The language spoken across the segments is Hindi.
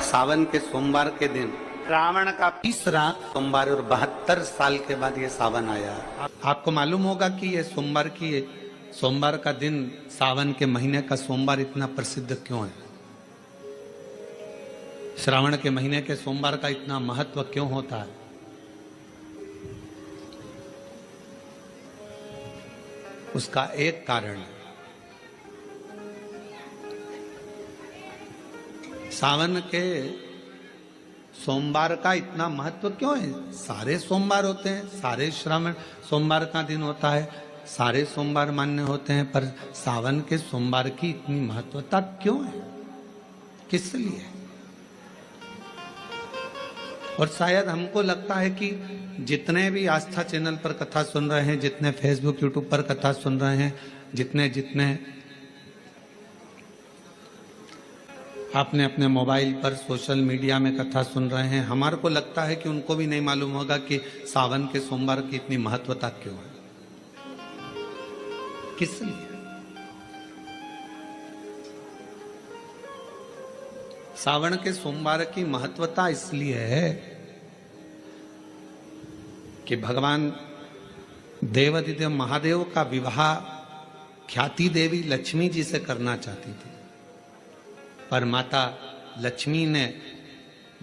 सावन के सोमवार के दिन रावण का तीसरा सोमवार और 72 साल के बाद ये सावन आया। आपको मालूम होगा कि ये सोमवार का दिन सावन के महीने का सोमवार इतना प्रसिद्ध क्यों है? श्रावण के महीने के सोमवार का इतना महत्व क्यों होता है? उसका एक कारण है, सावन के सोमवार का इतना महत्व क्यों है? सारे सोमवार होते हैं, सारे श्रावण सोमवार का दिन होता है, सारे सोमवार मान्य होते हैं, पर सावन के सोमवार की इतनी महत्वता क्यों है? किस लिए? और शायद हमको लगता है कि जितने भी आस्था चैनल पर कथा सुन रहे हैं, जितने फेसबुक यूट्यूब पर कथा सुन रहे हैं, जितने आपने अपने मोबाइल पर सोशल मीडिया में कथा सुन रहे हैं, हमारे को लगता है कि उनको भी नहीं मालूम होगा कि सावन के सोमवार की इतनी महत्वता क्यों है, किस लिए। सावन के सोमवार की महत्वता इसलिए है कि भगवान देवाधिदेव महादेव का विवाह ख्याति देवी लक्ष्मी जी से करना चाहती थी, पर माता लक्ष्मी ने,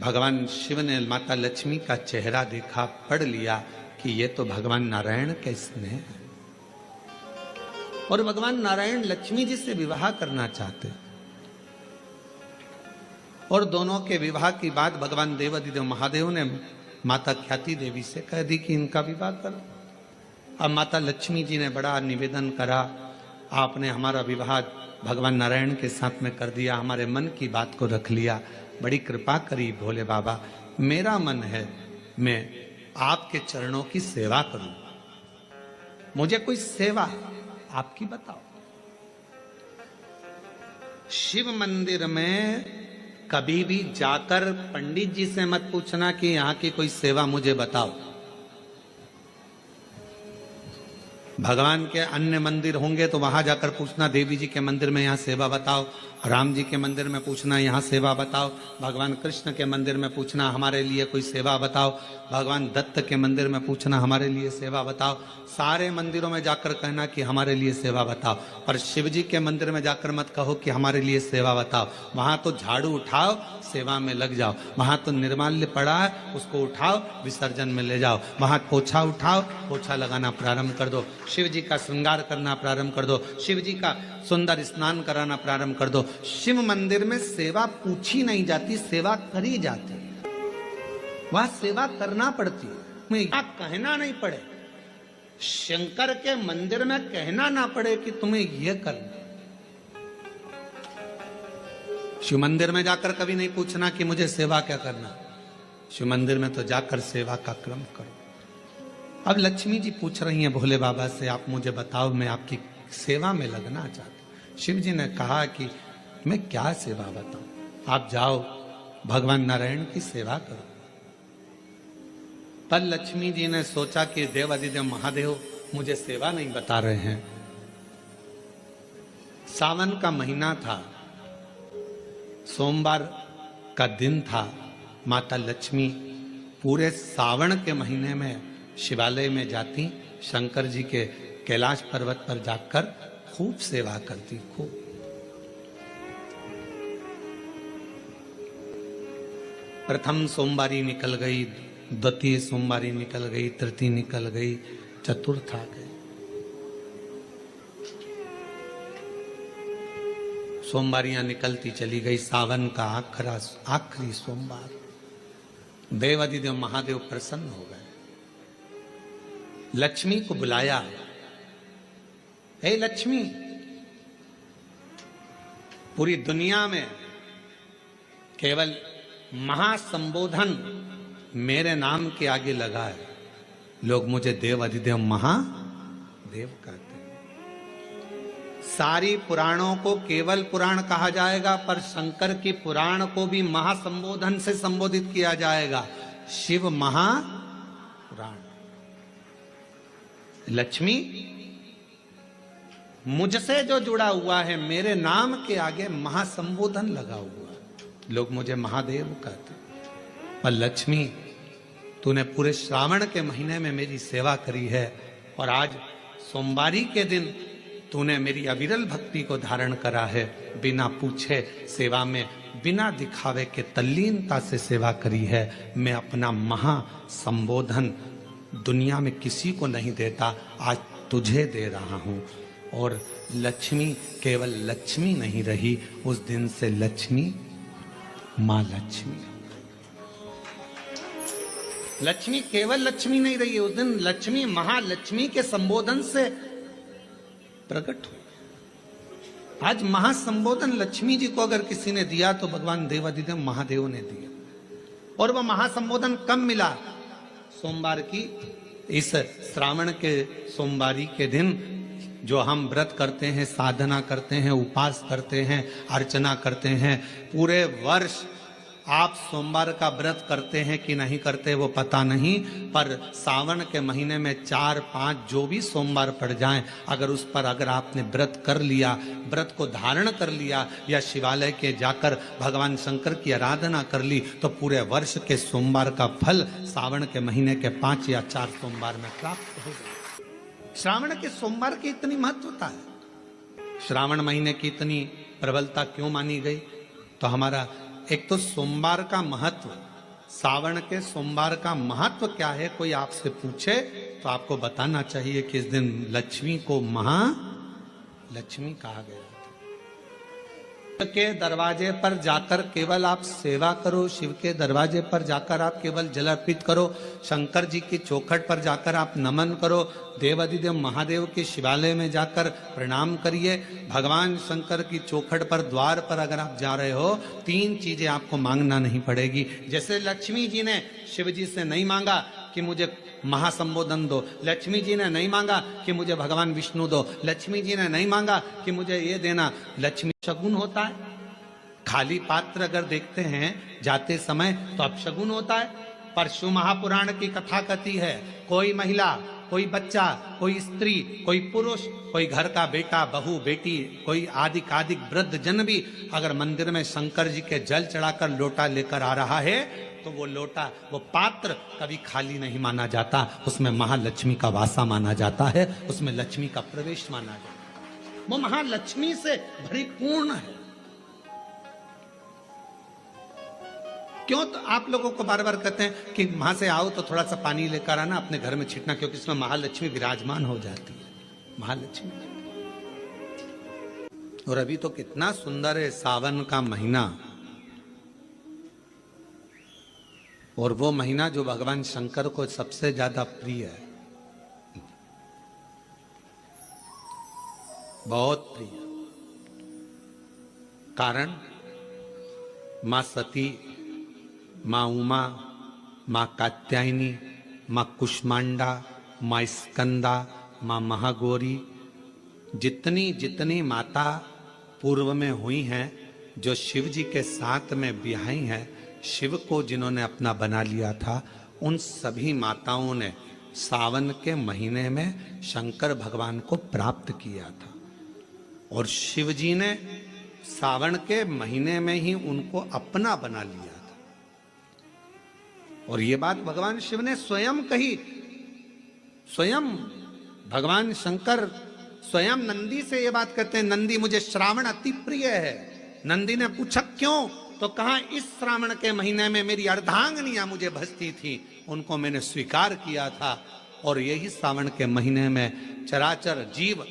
भगवान शिव ने माता लक्ष्मी का चेहरा देखा, पढ़ लिया कि ये तो भगवान नारायण के स्नेह है, और भगवान नारायण लक्ष्मी जी से विवाह करना चाहते। और दोनों के विवाह की बात भगवान देवाधिदेव महादेव ने माता ख्याति देवी से कह दी कि इनका विवाह करो। अब माता लक्ष्मी जी ने बड़ा निवेदन करा, आपने हमारा विवाह भगवान नारायण के साथ में कर दिया, हमारे मन की बात को रख लिया, बड़ी कृपा करी भोले बाबा, मेरा मन है मैं आपके चरणों की सेवा करूं, मुझे कोई सेवा आपकी बताओ। शिव मंदिर में कभी भी जाकर पंडित जी से मत पूछना कि यहां की कोई सेवा मुझे बताओ। भगवान के अन्य मंदिर होंगे तो वहां जाकर पूछना, देवी जी के मंदिर में यहाँ सेवा बताओ, राम जी के मंदिर में पूछना यहाँ सेवा बताओ, भगवान कृष्ण के मंदिर में पूछना हमारे लिए कोई सेवा बताओ, भगवान दत्त के मंदिर में पूछना हमारे लिए सेवा बताओ। सारे मंदिरों में जाकर कहना कि हमारे लिए सेवा बताओ, पर शिव जी के मंदिर में जाकर मत कहो कि हमारे लिए सेवा बताओ। वहां तो झाड़ू उठाओ, सेवा में लग जाओ, वहां तो निर्माल्य पड़ा है, उसको उठाओ, विसर्जन में ले जाओ, वहां पोछा उठाओ, पोछा लगाना प्रारंभ कर दो, शिव जी का श्रृंगार करना प्रारंभ कर दो, शिव जी का सुंदर स्नान कराना प्रारंभ कर दो। शिव मंदिर में सेवा पूछी नहीं जाती, सेवा करी जाती है, वहां सेवा करना पड़ती है, कहना नहीं पड़े। शंकर के मंदिर में कहना ना पड़े कि तुम्हें यह करना। शिव मंदिर में जाकर कभी नहीं पूछना कि मुझे सेवा क्या करना, शिव मंदिर में तो जाकर सेवा का क्रम करो। अब लक्ष्मी जी पूछ रही हैं भोले बाबा से, आप मुझे बताओ, मैं आपकी सेवा में लगना चाहती हूं। शिव जी ने कहा कि मैं क्या सेवा बताऊं, आप जाओ भगवान नारायण की सेवा करो। पर लक्ष्मी जी ने सोचा कि देवाधिदेव महादेव मुझे सेवा नहीं बता रहे हैं। सावन का महीना था, सोमवार का दिन था, माता लक्ष्मी पूरे सावन के महीने में शिवालय में जाती, शंकर जी के कैलाश पर्वत पर जाकर खूब सेवा करती, खूब। प्रथम सोमवारी निकल गई, द्वितीय सोमवारी निकल गई, तृतीय निकल गई, चतुर्थ आ गई। सोमवारियां निकलती चली गई। सावन का आखिरी सोमवार, देवाधिदेव महादेव प्रसन्न हो गए, लक्ष्मी को बुलाया, हे लक्ष्मी, पूरी दुनिया में केवल महासंबोधन मेरे नाम के आगे लगा है, लोग मुझे देवाधिदेव महादेव कहते हैं। सारी पुराणों को केवल पुराण कहा जाएगा, पर शंकर की पुराण को भी महासंबोधन से संबोधित किया जाएगा, शिव महापुराण। लक्ष्मी, मुझसे जो जुड़ा हुआ है, मेरे नाम के आगे महासंबोधन लगा हुआ है, लोग मुझे महादेव कहते। और लक्ष्मी, तूने पूरे श्रावण के महीने में मेरी सेवा करी है, और आज सोमवारी के दिन तूने मेरी अविरल भक्ति को धारण करा है। बिना पूछे सेवा में, बिना दिखावे के तल्लीनता से सेवा करी है। मैं अपना महा संबोधन दुनिया में किसी को नहीं देता, आज तुझे दे रहा हूं। और लक्ष्मी केवल लक्ष्मी नहीं रही, उस दिन से लक्ष्मी मां लक्ष्मी। लक्ष्मी केवल लक्ष्मी नहीं रही, उस दिन लक्ष्मी महालक्ष्मी के संबोधन से प्रकट हुई। आज महासंबोधन लक्ष्मी जी को अगर किसी ने दिया तो भगवान देवाधिदेव महादेव ने दिया। और वह महासंबोधन कब मिला? सोमवार की इस श्रावण के सोमवारी के दिन जो हम व्रत करते हैं, साधना करते हैं, उपास करते हैं, अर्चना करते हैं। पूरे वर्ष आप सोमवार का व्रत करते हैं कि नहीं करते वो पता नहीं, पर सावन के महीने में 4-5 जो भी सोमवार पड़ जाएं, अगर उस पर अगर आपने व्रत कर लिया, व्रत को धारण कर लिया, या शिवालय के जाकर भगवान शंकर की आराधना कर ली, तो पूरे वर्ष के सोमवार का फल सावन के महीने के 5 या 4 सोमवार में प्राप्त हो जाए। श्रावण के सोमवार की इतनी महत्वता है, श्रावण महीने की इतनी प्रबलता क्यों मानी गई? तो हमारा एक तो सोमवार का महत्व, सावन के सोमवार का महत्व क्या है, कोई आपसे पूछे तो आपको बताना चाहिए कि इस दिन लक्ष्मी को महालक्ष्मी कहा गया। शिव के दरवाजे पर जाकर केवल आप सेवा करो, शिव के दरवाजे पर जाकर आप केवल जल अर्पित करो, शंकर जी की चौखट पर जाकर आप नमन करो, देवाधिदेव महादेव के शिवालय में जाकर प्रणाम करिए। भगवान शंकर की चौखट पर, द्वार पर अगर आप जा रहे हो, 3 चीजें आपको मांगना नहीं पड़ेगी। जैसे लक्ष्मी जी ने शिव जी से नहीं मांगा कि मुझे महासंबोधन दो, लक्ष्मी जी ने नहीं मांगा कि मुझे भगवान विष्णु दो, लक्ष्मी जी ने नहीं मांगा कि मुझे ये देना। लक्ष्मी शगुन होता है, खाली पात्र अगर देखते हैं जाते समय तो अपशगुन होता है। परशु महापुराण की कथा कहती है, कोई महिला, कोई बच्चा, कोई स्त्री, कोई पुरुष, कोई घर का बेटा, बहू, बेटी, कोई आदिक वृद्ध जन भी अगर मंदिर में शंकर जी के जल चढ़ाकर लोटा लेकर आ रहा है, तो वो लोटा, वो पात्र कभी खाली नहीं माना जाता, उसमें महालक्ष्मी का वासा माना जाता है, उसमें लक्ष्मी का प्रवेश माना जाता है। वो महालक्ष्मी से परिपूर्ण है। क्यों? तो आप लोगों को बार बार कहते हैं कि वहां से आओ तो थोड़ा सा पानी लेकर आना, अपने घर में छिटना, क्योंकि इसमें महालक्ष्मी विराजमान हो जाती है। महालक्ष्मी। और अभी तो कितना सुंदर है सावन का महीना, और वो महीना जो भगवान शंकर को सबसे ज्यादा प्रिय है, बहुत प्रिय। कारण मां सती, मां उमा, मां कात्यायनी, मां कुष्मांडा, मां स्कंदा, मां महागौरी, जितनी जितनी माता पूर्व में हुई हैं, जो शिव जी के साथ में ब्याही हैं, शिव को जिन्होंने अपना बना लिया था, उन सभी माताओं ने सावन के महीने में शंकर भगवान को प्राप्त किया था। और शिव जी ने सावन के महीने में ही उनको अपना बना लिया था। और ये बात भगवान शिव ने स्वयं कही। स्वयं भगवान शंकर स्वयं नंदी से ये बात कहते हैं, नंदी मुझे श्रावण अति प्रिय है। नंदी ने पूछा क्यों? तो कहा इस श्रावण के महीने में मेरी अर्धांगनियां मुझे भजती थी, उनको मैंने स्वीकार किया था। और यही सावन के महीने में चराचर जीव,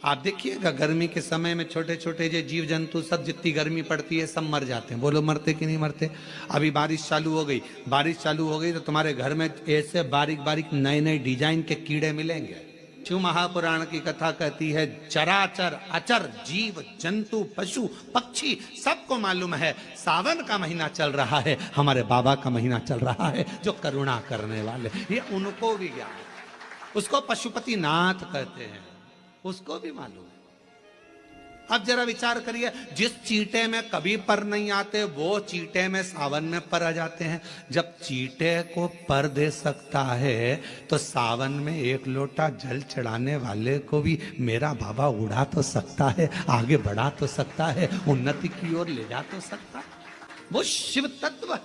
आप देखिएगा गर्मी के समय में छोटे छोटे जो जीव जंतु सब, जितनी गर्मी पड़ती है सब मर जाते हैं। बोलो मरते कि नहीं मरते? अभी बारिश चालू हो गई, बारिश चालू हो गई तो तुम्हारे घर में ऐसे बारीक बारीक नए नए डिजाइन के कीड़े मिलेंगे। शिव महापुराण की कथा कहती है, चराचर अचर जीव जंतु पशु पक्षी सबको मालूम है सावन का महीना चल रहा है, हमारे बाबा का महीना चल रहा है जो करुणा करने वाले, ये उनको भी ज्ञान है। उसको पशुपति नाथ कहते हैं, उसको भी मालूम है। अब जरा विचार करिए, जिस चींटे में कभी पर नहीं आते वो चींटे में सावन में पर आ जाते हैं। जब चींटे को पर दे सकता है तो सावन में 1 लोटा जल चढ़ाने वाले को भी मेरा बाबा उड़ा तो सकता है, आगे बढ़ा तो सकता है, उन्नति की ओर ले जा तो सकता है। वो शिव तत्व है।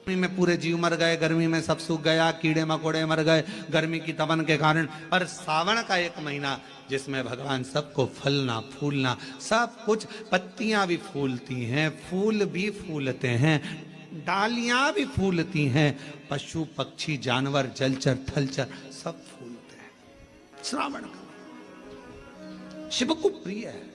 गर्मी में पूरे जीव मर गए, गर्मी में सब सूख गया, कीड़े मकोड़े मर गए गर्मी की तपन के कारण। और सावन का एक महीना जिसमें भगवान सबको फलना फूलना सब कुछ, पत्तियां भी फूलती हैं, फूल भी फूलते हैं, डालियां भी फूलती हैं, पशु पक्षी जानवर जलचर थलचर सब फूलते हैं। श्रावण का शिव को प्रिय है।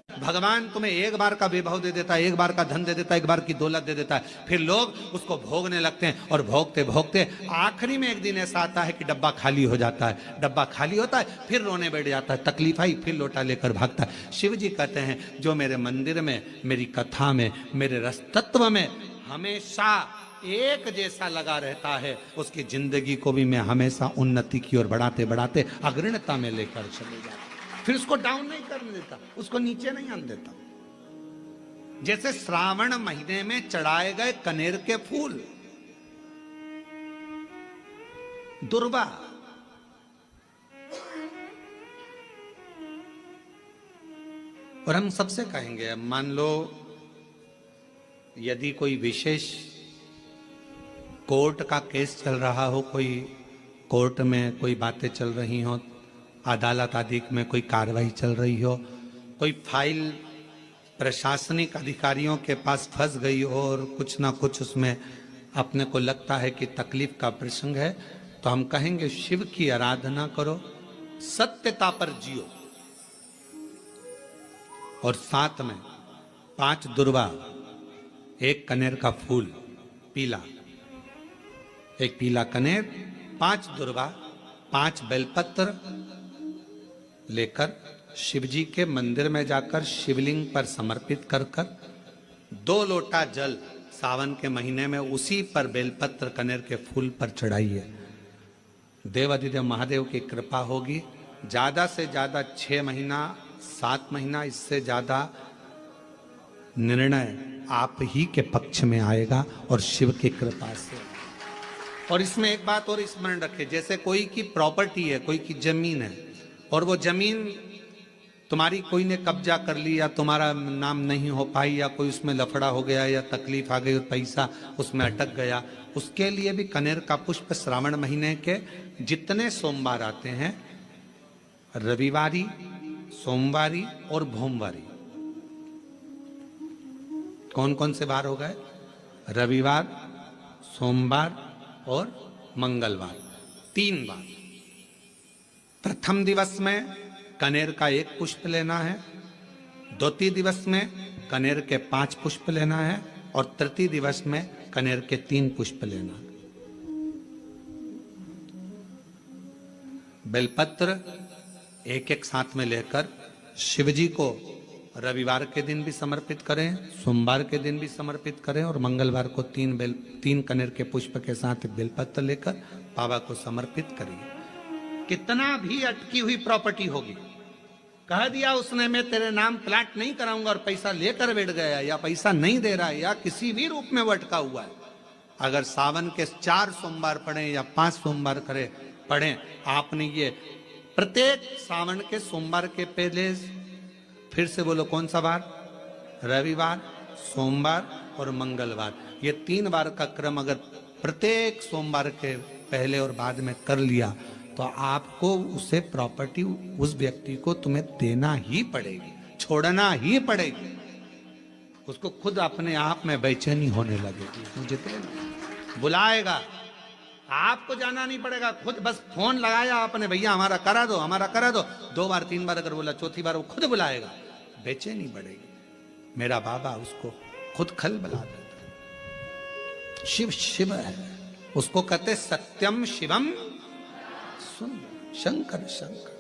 भगवान तुम्हें एक बार का वैभव दे देता है, एक बार का धन दे देता है, एक बार की दौलत दे देता है, फिर लोग उसको भोगने लगते हैं और भोगते भोगते आखिरी में एक दिन ऐसा आता है कि डब्बा खाली हो जाता है। डब्बा खाली होता है, फिर रोने बैठ जाता है, तकलीफ आई, फिर लोटा लेकर भागता है। शिव जी कहते हैं जो मेरे मंदिर में, मेरी कथा में, मेरे रस तत्व में हमेशा एक जैसा लगा रहता है, उसकी जिंदगी को भी मैं हमेशा उन्नति की ओर बढ़ाते बढ़ाते अग्रणता में लेकर चले जाता। फिर उसको डाउन नहीं करने देता, उसको नीचे नहीं आने देता। जैसे श्रावण महीने में चढ़ाए गए कनेर के फूल, दुर्वा, और हम सबसे कहेंगे, मान लो यदि कोई विशेष कोर्ट का केस चल रहा हो, कोई कोर्ट में कोई बातें चल रही हो, अदालत आदि में कोई कार्रवाई चल रही हो, कोई फाइल प्रशासनिक अधिकारियों के पास फंस गई हो और कुछ ना कुछ उसमें अपने को लगता है कि तकलीफ का प्रसंग है, तो हम कहेंगे शिव की आराधना करो, सत्यता पर जियो, और साथ में 5 दुर्वा, 1 कनेर का फूल पीला, 1 पीला कनेर, 5 दुर्वा, 5 बेलपत्र लेकर शिव जी के मंदिर में जाकर शिवलिंग पर समर्पित कर 2 लोटा जल सावन के महीने में उसी पर बेलपत्र कनेर के फूल पर चढ़ाइए। देवाधिदेव महादेव की कृपा होगी। ज्यादा से ज्यादा 6 महीना 7 महीना, इससे ज्यादा निर्णय आप ही के पक्ष में आएगा और शिव की कृपा से। और इसमें एक बात और स्मरण रखें, जैसे कोई की प्रॉपर्टी है, कोई की जमीन है, और वो जमीन तुम्हारी कोई ने कब्जा कर ली, या तुम्हारा नाम नहीं हो पाई, या कोई उसमें लफड़ा हो गया, या तकलीफ आ गई और पैसा उसमें अटक गया, उसके लिए भी कनेर का पुष्प श्रावण महीने के जितने सोमवार आते हैं, रविवारी, सोमवारी और भोमवारी, कौन कौन से बार हो गए? रविवार, सोमवार और मंगलवार, 3 बार। प्रथम दिवस में कनेर का 1 पुष्प लेना है, द्वितीय दिवस में कनेर के 5 पुष्प लेना है, और तृतीय दिवस में कनेर के 3 पुष्प लेना है। बेलपत्र 1-1 साथ में लेकर शिव जी को रविवार के दिन भी समर्पित करें, सोमवार के दिन भी समर्पित करें, और मंगलवार को 3 कनेर के पुष्प के साथ बेलपत्र लेकर बाबा को समर्पित करिए। कितना भी अटकी हुई प्रॉपर्टी होगी, कह दिया उसने मैं तेरे नाम प्लाट नहीं कराऊंगा और पैसा लेकर बैठ गया, या पैसा नहीं दे रहा है, या किसी भी रूप में वो अटका हुआ है, अगर सावन के 4 सोमवार पढ़े या 5 सोमवार पढ़े आपने, ये प्रत्येक सावन के सोमवार के पहले, फिर से बोलो कौन सा बार? रविवार, सोमवार और मंगलवार, ये 3 बार का क्रम अगर प्रत्येक सोमवार के पहले और बाद में कर लिया, तो आपको उसे प्रॉपर्टी उस व्यक्ति को तुम्हें देना ही पड़ेगी, छोड़ना ही पड़ेगी। उसको खुद अपने आप में बेचैनी होने लगेगी, मुझे बुलाएगा, आपको जाना नहीं पड़ेगा, खुद बस फोन लगाया आपने, भैया हमारा करा दो, हमारा करा दो, 2 बार 3 बार अगर बोला, चौथी बार वो खुद बुलाएगा, बेचैनी बढ़ेगी। मेरा बाबा उसको खुद खल बुला देता। शिव शिव है, उसको कहते सत्यम शिवम सुंदर, शंकर शंकर।